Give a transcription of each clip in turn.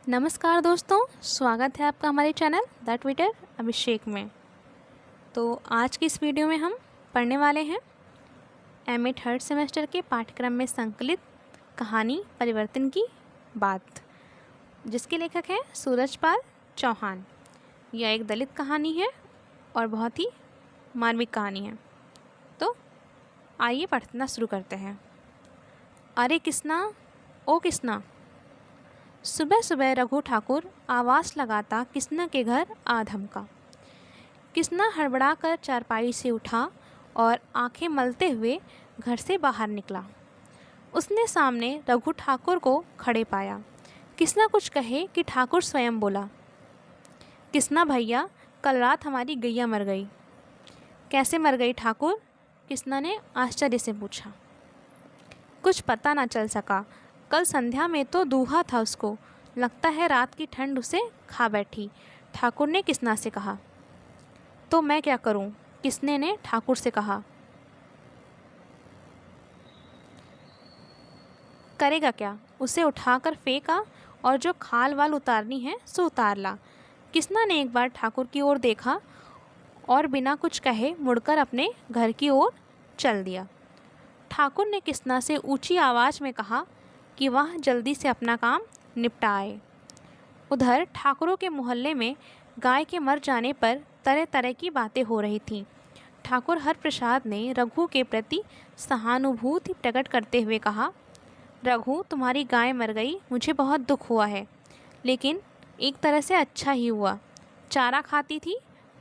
नमस्कार दोस्तों, स्वागत है आपका हमारे चैनल द ट्विटर अभिषेक में। तो आज की इस वीडियो में हम पढ़ने वाले हैं एमए थर्ड सेमेस्टर के पाठ्यक्रम में संकलित कहानी परिवर्तन की बात, जिसके लेखक हैं सूरजपाल चौहान। यह एक दलित कहानी है और बहुत ही मार्मिक कहानी है। तो आइए पढ़ना शुरू करते हैं। अरे किसना, ओ किसना। सुबह सुबह रघु ठाकुर आवाज़ लगाता किसना के घर आ धमका। किसना हड़बड़ा कर चारपाई से उठा और आंखें मलते हुए घर से बाहर निकला। उसने सामने रघु ठाकुर को खड़े पाया। किसना कुछ कहे कि ठाकुर स्वयं बोला, किसना भैया, कल रात हमारी गैया मर गई। कैसे मर गई ठाकुर? किसना ने आश्चर्य से पूछा। कुछ पता ना चल सका, कल संध्या में तो दूहा था उसको, लगता है रात की ठंड उसे खा बैठी, ठाकुर ने किसना से कहा। तो मैं क्या करूं? किसने ने ठाकुर से कहा। करेगा क्या? उसे उठाकर फेंका और जो खाल वाल उतारनी है सो उतार ला। किसना ने एक बार ठाकुर की ओर देखा और बिना कुछ कहे मुड़कर अपने घर की ओर चल दिया। ठाकुर ने किसना से ऊंची आवाज़ में कहा कि वह जल्दी से अपना काम निपटाए। उधर ठाकुरों के मोहल्ले में गाय के मर जाने पर तरह तरह की बातें हो रही थीं। ठाकुर हरप्रसाद ने रघु के प्रति सहानुभूति प्रकट करते हुए कहा, रघु, तुम्हारी गाय मर गई, मुझे बहुत दुख हुआ है, लेकिन एक तरह से अच्छा ही हुआ। चारा खाती थी,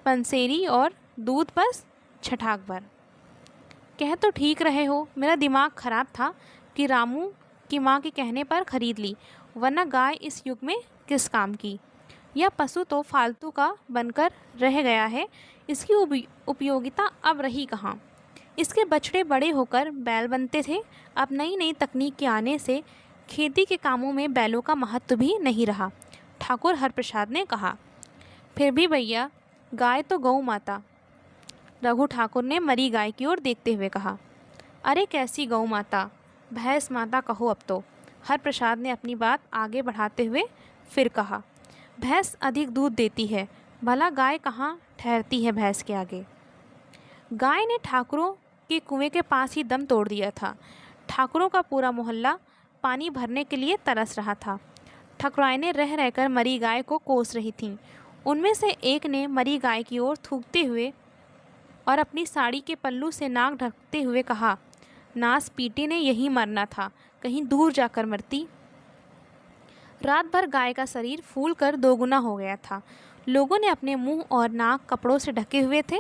पंसेरी और दूध बस छठाक भर। कह तो ठीक रहे हो, मेरा दिमाग खराब था कि रामू की माँ के कहने पर खरीद ली, वरना गाय इस युग में किस काम की। यह पशु तो फालतू का बनकर रह गया है, इसकी उपयोगिता अब रही कहाँ। इसके बछड़े बड़े होकर बैल बनते थे, अब नई नई तकनीक के आने से खेती के कामों में बैलों का महत्व भी नहीं रहा, ठाकुर हरप्रसाद ने कहा। फिर भी भैया, गाय तो गौ माता। रघु ठाकुर ने मरी गाय की ओर देखते हुए कहा। अरे कैसी गौ माता, भैंस माता कहो अब तो। हरप्रसाद ने अपनी बात आगे बढ़ाते हुए फिर कहा, भैंस अधिक दूध देती है, भला गाय कहाँ ठहरती है भैंस के आगे। गाय ने ठाकुरों के कुएं के पास ही दम तोड़ दिया था। ठाकुरों का पूरा मोहल्ला पानी भरने के लिए तरस रहा था। ठकुराइनें रह रहकर मरी गाय को कोस रही थीं। उनमें से एक ने मरी गाय की ओर थूकते हुए और अपनी साड़ी के पल्लू से नाक ढकते हुए कहा, नास पीटे ने यही मरना था, कहीं दूर जाकर मरती। रात भर गाय का शरीर फूल कर दोगुना हो गया था। लोगों ने अपने मुंह और नाक कपड़ों से ढके हुए थे।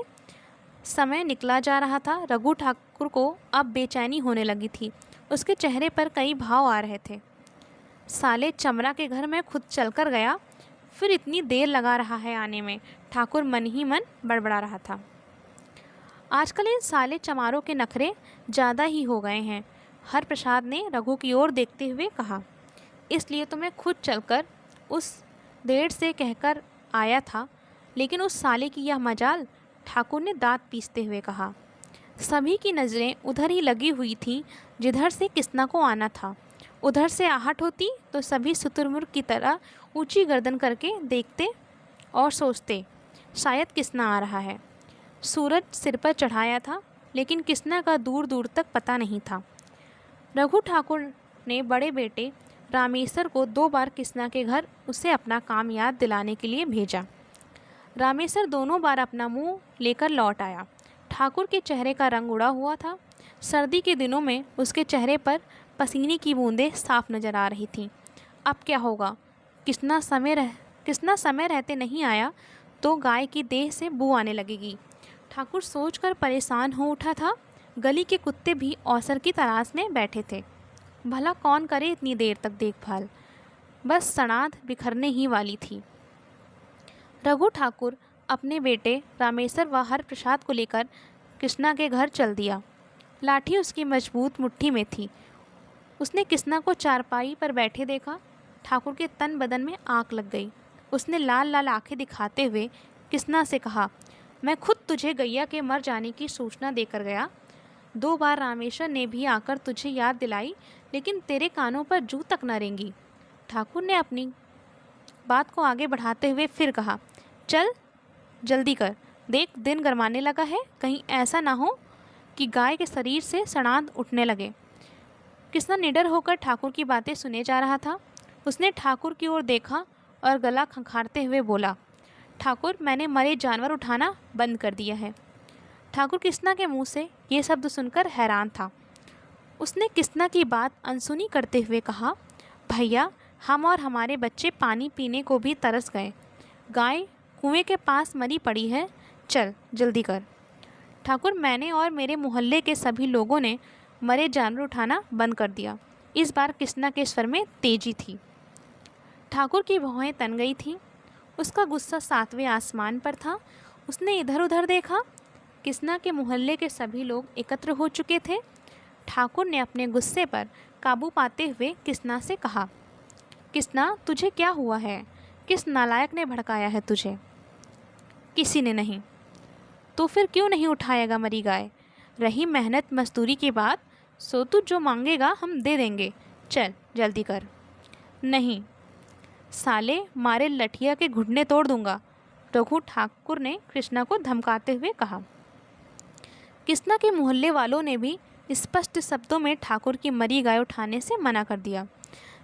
समय निकला जा रहा था। रघु ठाकुर को अब बेचैनी होने लगी थी। उसके चेहरे पर कई भाव आ रहे थे। साले चमरा के घर में खुद चलकर गया, फिर इतनी देर लगा रहा है आने में, ठाकुर मन ही मन बड़बड़ा रहा था। आजकल इन साले चमारों के नखरे ज़्यादा ही हो गए हैं, हरप्रसाद ने रघु की ओर देखते हुए कहा। इसलिए तो मैं खुद चलकर उस देर से कहकर आया था, लेकिन उस साले की यह मजाल, ठाकुर ने दांत पीसते हुए कहा। सभी की नज़रें उधर ही लगी हुई थीं जिधर से किसना को आना था। उधर से आहट होती तो सभी शुतुरमुर्ग की तरह ऊंची गर्दन करके देखते और सोचते, शायद किसना आ रहा है। सूरज सिर पर चढ़ाया था, लेकिन किसना का दूर दूर तक पता नहीं था। रघु ठाकुर ने बड़े बेटे रामेश्वर को 2 बार किसना के घर उसे अपना काम याद दिलाने के लिए भेजा। रामेश्वर दोनों बार अपना मुंह लेकर लौट आया। ठाकुर के चेहरे का रंग उड़ा हुआ था। सर्दी के दिनों में उसके चेहरे पर पसीने की बूंदें साफ नजर आ रही थीं। अब क्या होगा? किसना समय रहते नहीं आया तो गाय की देह से बू आने लगेगी, ठाकुर सोचकर परेशान हो उठा था। गली के कुत्ते भी अवसर की तलाश में बैठे थे। भला कौन करे इतनी देर तक देखभाल, बस सड़ांध बिखरने ही वाली थी। रघु ठाकुर अपने बेटे रामेश्वर व हरप्रसाद को लेकर कृष्णा के घर चल दिया। लाठी उसकी मजबूत मुट्ठी में थी। उसने कृष्णा को चारपाई पर बैठे देखा। ठाकुर के तन बदन में आग लग गई। उसने लाल लाल आंखें दिखाते हुए कृष्णा से कहा, मैं खुद तुझे गैया के मर जाने की सूचना देकर गया। 2 बार रामेश्वर ने भी आकर तुझे याद दिलाई, लेकिन तेरे कानों पर जू तक न रेंगी। ठाकुर ने अपनी बात को आगे बढ़ाते हुए फिर कहा, चल जल्दी कर, देख दिन गरमाने लगा है, कहीं ऐसा ना हो कि गाय के शरीर से सड़ांध उठने लगे। कृष्णा निडर होकर ठाकुर की बातें सुने जा रहा था। उसने ठाकुर की ओर देखा और गला खंखारते हुए बोला, ठाकुर मैंने मरे जानवर उठाना बंद कर दिया है। ठाकुर कृष्णा के मुंह से ये शब्द सुनकर हैरान था। उसने कृष्णा की बात अनसुनी करते हुए कहा, भैया हम और हमारे बच्चे पानी पीने को भी तरस गए, गाय कुएं के पास मरी पड़ी है, चल जल्दी कर। ठाकुर मैंने और मेरे मोहल्ले के सभी लोगों ने मरे जानवर उठाना बंद कर दिया। इस बार कृष्णा के स्वर में तेजी थी। ठाकुर की भौहें तन गई थीं। उसका गुस्सा 7वें आसमान पर था। उसने इधर उधर देखा। कृष्णा के मोहल्ले के सभी लोग एकत्र हो चुके थे। ठाकुर ने अपने गुस्से पर काबू पाते हुए कृष्णा से कहा, कृष्णा तुझे क्या हुआ है? किस नालायक ने भड़काया है तुझे? किसी ने नहीं। तो फिर क्यों नहीं उठाएगा मरी गाय? रही मेहनत मजदूरी की बात, सो तू जो मांगेगा हम दे देंगे, चल जल्दी कर। नहीं साले, मारे लठिया के घुटने तोड़ दूंगा, रघु ठाकुर ने कृष्णा को धमकाते हुए कहा। कृष्णा के मोहल्ले वालों ने भी स्पष्ट शब्दों में ठाकुर की मरी गाय उठाने से मना कर दिया।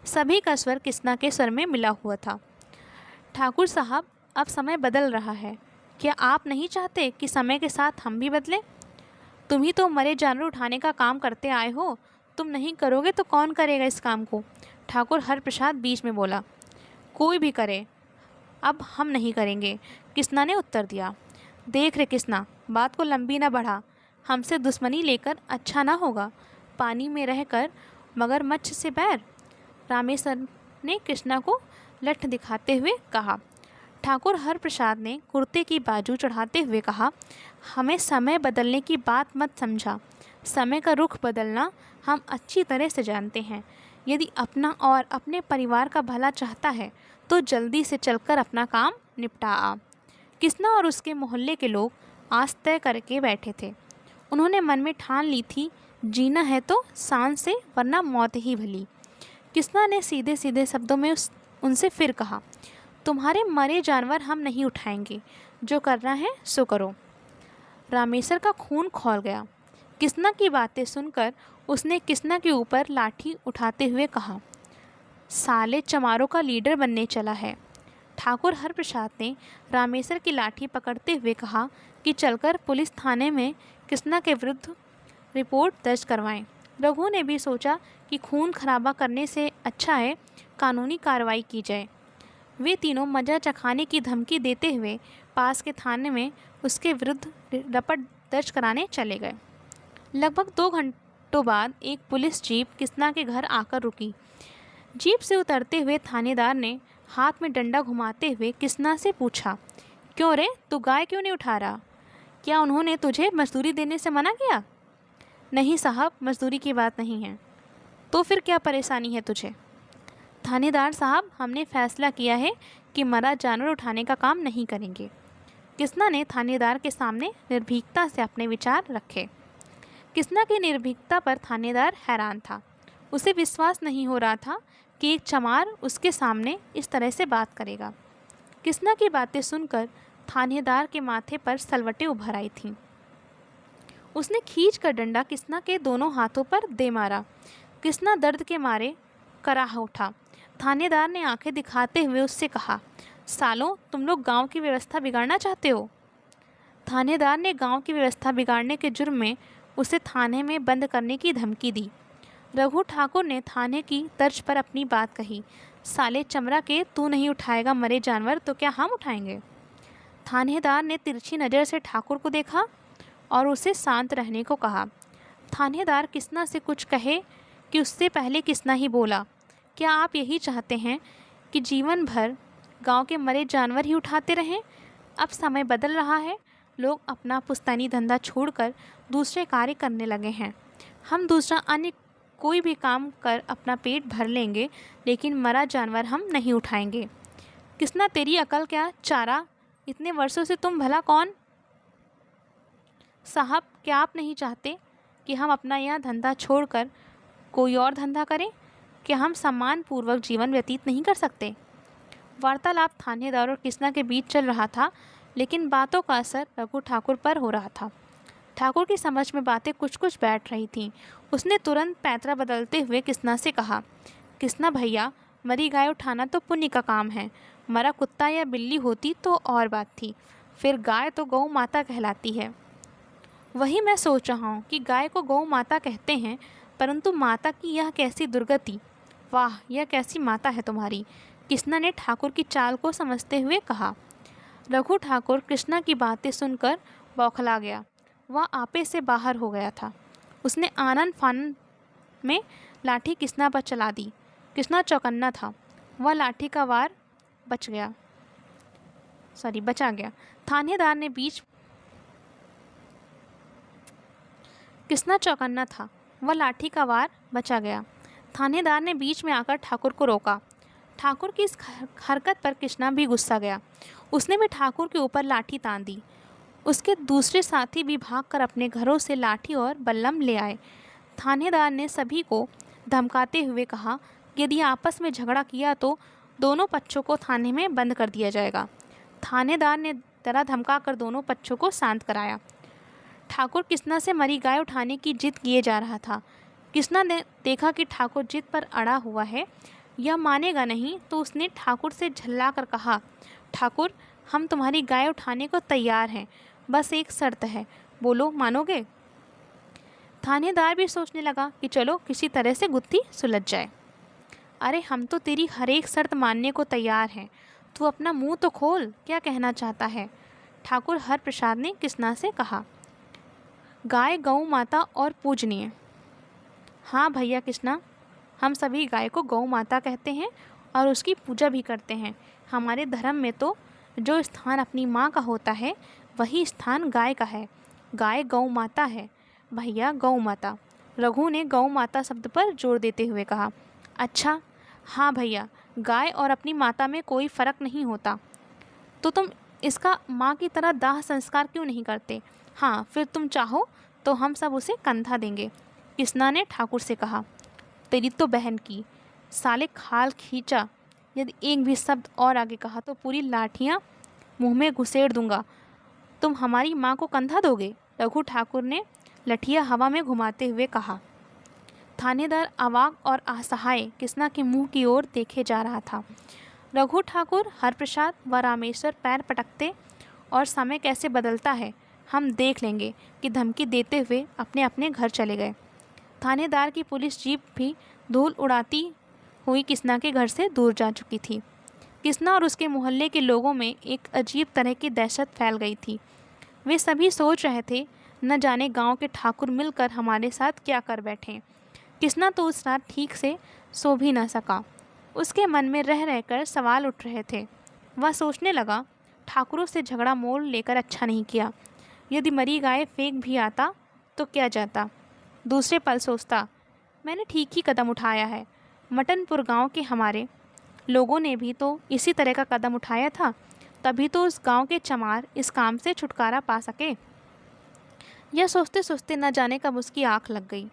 सभी का स्वर कृष्णा के स्वर में मिला हुआ था। ठाकुर साहब, अब समय बदल रहा है, क्या आप नहीं चाहते कि समय के साथ हम भी बदलें? तुम ही तो मरे जानवर उठाने का काम करते आए हो, तुम नहीं करोगे तो कौन करेगा इस काम को? ठाकुर हरप्रसाद बीच में बोला। कोई भी करे, अब हम नहीं करेंगे, कृष्णा ने उत्तर दिया। देख रे कृष्णा, बात को लंबी ना बढ़ा, हमसे दुश्मनी लेकर अच्छा ना होगा। पानी में रहकर मगरमच्छ से बैर, रामेश्वर ने कृष्णा को लठ दिखाते हुए कहा। ठाकुर हरप्रसाद ने कुर्ते की बाजू चढ़ाते हुए कहा, हमें समय बदलने की बात मत समझा। समय का रुख बदलना हम अच्छी तरह से जानते हैं। यदि अपना और अपने परिवार का भला चाहता है तो जल्दी से चलकर अपना काम निपटा आ। कृष्णा और उसके मोहल्ले के लोग आज तय करके बैठे थे। उन्होंने मन में ठान ली थी, जीना है तो शान से, वरना मौत ही भली। कृष्णा ने सीधे सीधे शब्दों में उनसे फिर कहा, तुम्हारे मरे जानवर हम नहीं उठाएंगे, जो करना है सो करो। रामेश्वर का खून खौल गया। कृष्णा की बातें सुनकर उसने कृष्णा के ऊपर लाठी उठाते हुए कहा, साले चमारों का लीडर बनने चला है। ठाकुर हरप्रसाद ने रामेश्वर की लाठी पकड़ते हुए कहा कि चलकर पुलिस थाने में कृष्णा के विरुद्ध रिपोर्ट दर्ज करवाएं। रघु ने भी सोचा कि खून खराबा करने से अच्छा है कानूनी कार्रवाई की जाए। वे तीनों मजा चखाने की धमकी देते हुए पास के थाने में उसके विरुद्ध रपट दर्ज कराने चले गए। लगभग 2 घंटों बाद एक पुलिस जीप कृष्णा के घर आकर रुकी। जीप से उतरते हुए थानेदार ने हाथ में डंडा घुमाते हुए कृष्णा से पूछा, क्यों रे, तू गाय क्यों नहीं उठा रहा? क्या उन्होंने तुझे मजदूरी देने से मना किया? नहीं साहब, मजदूरी की बात नहीं है। तो फिर क्या परेशानी है तुझे? थानेदार साहब, हमने फैसला किया है कि मरा जानवर उठाने का काम नहीं करेंगे। कृष्णा ने थानेदार के सामने निर्भीकता से अपने विचार रखे। कृष्णा की निर्भीकता पर थानेदार हैरान था। उसे विश्वास नहीं हो रहा था कि एक चमार उसके सामने इस तरह से बात करेगा। कृष्णा की बातें सुनकर थानेदार के माथे पर सलवटें उभर आई थीं। उसने खींच कर डंडा कृष्णा के दोनों हाथों पर दे मारा। कृष्णा दर्द के मारे कराह उठा। थानेदार ने आंखें दिखाते हुए उससे कहा, सालों, तुम लोग गांव की व्यवस्था बिगाड़ना चाहते हो? थानेदार ने गांव की व्यवस्था बिगाड़ने के जुर्म में उसे थाने में बंद करने की धमकी दी। रघु ठाकुर ने थाने की तर्ज पर अपनी बात कही, साले चमड़ा के, तू नहीं उठाएगा मरे जानवर तो क्या हम उठाएंगे? थानेदार ने तिरछी नज़र से ठाकुर को देखा और उसे शांत रहने को कहा। थानेदार कृष्णा से कुछ कहे कि उससे पहले कृष्णा ही बोला, क्या आप यही चाहते हैं कि जीवन भर गांव के मरे जानवर ही उठाते रहें? अब समय बदल रहा है, लोग अपना पुश्तैनी धंधा छोड़कर दूसरे कार्य करने लगे हैं। हम दूसरा अन्य कोई भी काम कर अपना पेट भर लेंगे, लेकिन मरा जानवर हम नहीं उठाएंगे। कृष्णा, तेरी अकल क्या चारा? इतने वर्षों से तुम भला कौन? साहब, क्या आप नहीं चाहते कि हम अपना यह धंधा छोड़कर कोई और धंधा करें? क्या हम सम्मानपूर्वक जीवन व्यतीत नहीं कर सकते? वार्तालाप थानेदार और किसना के बीच चल रहा था, लेकिन बातों का असर रघु ठाकुर पर हो रहा था। ठाकुर की समझ में बातें कुछ कुछ बैठ रही थीं। उसने तुरंत पैंतरा बदलते हुए किसना से कहा, किसना भैया, मरी गाय उठाना तो पुण्य का काम है। मरा कुत्ता या बिल्ली होती तो और बात थी, फिर गाय तो गौ माता कहलाती है। वही मैं सोच रहा हूँ कि गाय को गौ माता कहते हैं, परंतु माता की यह कैसी दुर्गति। वाह, यह कैसी माता है तुम्हारी, किसना ने ठाकुर की चाल को समझते हुए कहा। रघु ठाकुर कृष्णा की बातें सुनकर बौखला गया। वह आपे से बाहर हो गया था। उसने आनन फानन में लाठी किसना पर चला दी। किसना चौकन्ना था। वह लाठी का वार बचा गया। थानेदार ने बीच किसना चौकन्ना था। वह लाठी का वार बचा गया। थानेदार ने बीच में आकर ठाकुर को रोका। ठाकुर की इस हरकत पर किसना भी गुस्सा गया। उसने भी ठाकुर के ऊपर लाठी तान दी। उसके दूसरे साथी भी भागकर अपने घरों से लाठी और बल्लम ले आए। थानेदार ने सभी को धमकाते हुए कहा कि यदि आपस में झगड़ा किया तो दोनों पक्षों को थाने में बंद कर दिया जाएगा। थानेदार ने डरा धमका कर दोनों पक्षों को शांत कराया। ठाकुर किसना से मरी गाय उठाने की जिद किए जा रहा था। किसना ने देखा कि ठाकुर जिद पर अड़ा हुआ है, यह मानेगा नहीं, तो उसने ठाकुर से झल्ला कर कहा, ठाकुर, हम तुम्हारी गाय उठाने को तैयार हैं, बस एक शर्त है, बोलो मानोगे। थानेदार भी सोचने लगा कि चलो किसी तरह से गुत्थी सुलझ जाए। अरे हम तो तेरी हर एक शर्त मानने को तैयार हैं, तू अपना मुंह तो खोल, क्या कहना चाहता है। ठाकुर हरप्रसाद ने किसना से कहा। गाय गौ माता और पूजनीय। हाँ भैया किसना, हम सभी गाय को गौ माता कहते हैं और उसकी पूजा भी करते हैं। हमारे धर्म में तो जो स्थान अपनी माँ का होता है वही स्थान गाय का है। गाय गौ माता है भैया, गौ माता। रघु ने गौ माता शब्द पर जोर देते हुए कहा। अच्छा हाँ भैया, गाय और अपनी माता में कोई फ़र्क नहीं होता, तो तुम इसका माँ की तरह दाह संस्कार क्यों नहीं करते। हाँ फिर तुम चाहो तो हम सब उसे कंधा देंगे, किसना ने ठाकुर से कहा। तेरी तो बहन की, साले खाल खींचा, यदि एक भी शब्द और आगे कहा तो पूरी लाठियाँ मुंह में घुसेड़ दूंगा। तुम हमारी माँ को कंधा दोगे। रघु ठाकुर ने लठिया हवा में घुमाते हुए कहा। थानेदार अवाक और असहाय किसना के मुंह की ओर देखे जा रहा था। रघु ठाकुर, हरप्रसाद व रामेश्वर पैर पटकते और समय कैसे बदलता है हम देख लेंगे कि धमकी देते हुए अपने अपने घर चले गए। थानेदार की पुलिस जीप भी धूल उड़ाती हुई किसना के घर से दूर जा चुकी थी। किसना और उसके मोहल्ले के लोगों में एक अजीब तरह की दहशत फैल गई थी। वे सभी सोच रहे थे, न जाने गांव के ठाकुर मिलकर हमारे साथ क्या कर बैठे। किसना तो उस रात ठीक से सो भी न सका। उसके मन में रह रहकर सवाल उठ रहे थे। वह सोचने लगा, ठाकुरों से झगड़ा मोल लेकर अच्छा नहीं किया। यदि मरी गाय फेंक भी आता तो क्या जाता। दूसरे पल सोचता, मैंने ठीक ही कदम उठाया है। मटनपुर गांव के हमारे लोगों ने भी तो इसी तरह का कदम उठाया था, तभी तो उस गांव के चमार इस काम से छुटकारा पा सके। यह सोचते सोचते न जाने कब उसकी आँख लग गई।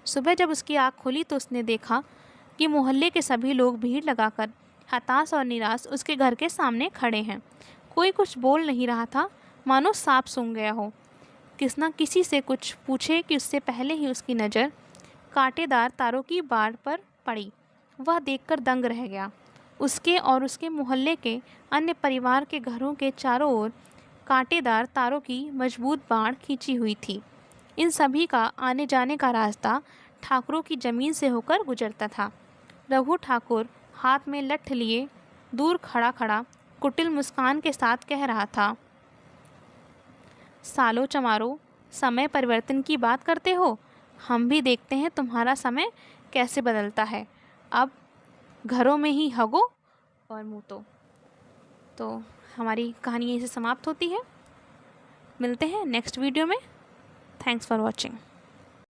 सुबह जब उसकी आँख खुली तो उसने देखा कि मोहल्ले के सभी लोग भीड़ लगाकर हताश और निराश उसके घर के सामने खड़े हैं। कोई कुछ बोल नहीं रहा था, मानो सांप सूंघ गया हो। किसना किसी से कुछ पूछे कि उससे पहले ही उसकी नज़र कांटेदार तारों की बाड़ पर पड़ी। वह देखकर दंग रह गया। उसके और उसके मोहल्ले के अन्य परिवार के घरों के चारों ओर कांटेदार तारों की मजबूत बाड़ खींची हुई थी। इन सभी का आने जाने का रास्ता ठाकुरों की ज़मीन से होकर गुजरता था। रघु ठाकुर हाथ में लठ लिए दूर खड़ा खड़ा कुटिल मुस्कान के साथ कह रहा था, सालो चमारो, समय परिवर्तन की बात करते हो, हम भी देखते हैं तुम्हारा समय कैसे बदलता है। अब घरों में ही हगो और मूतो। तो हमारी कहानी यहीं से समाप्त होती है। मिलते हैं नेक्स्ट वीडियो में। Thanks for watching.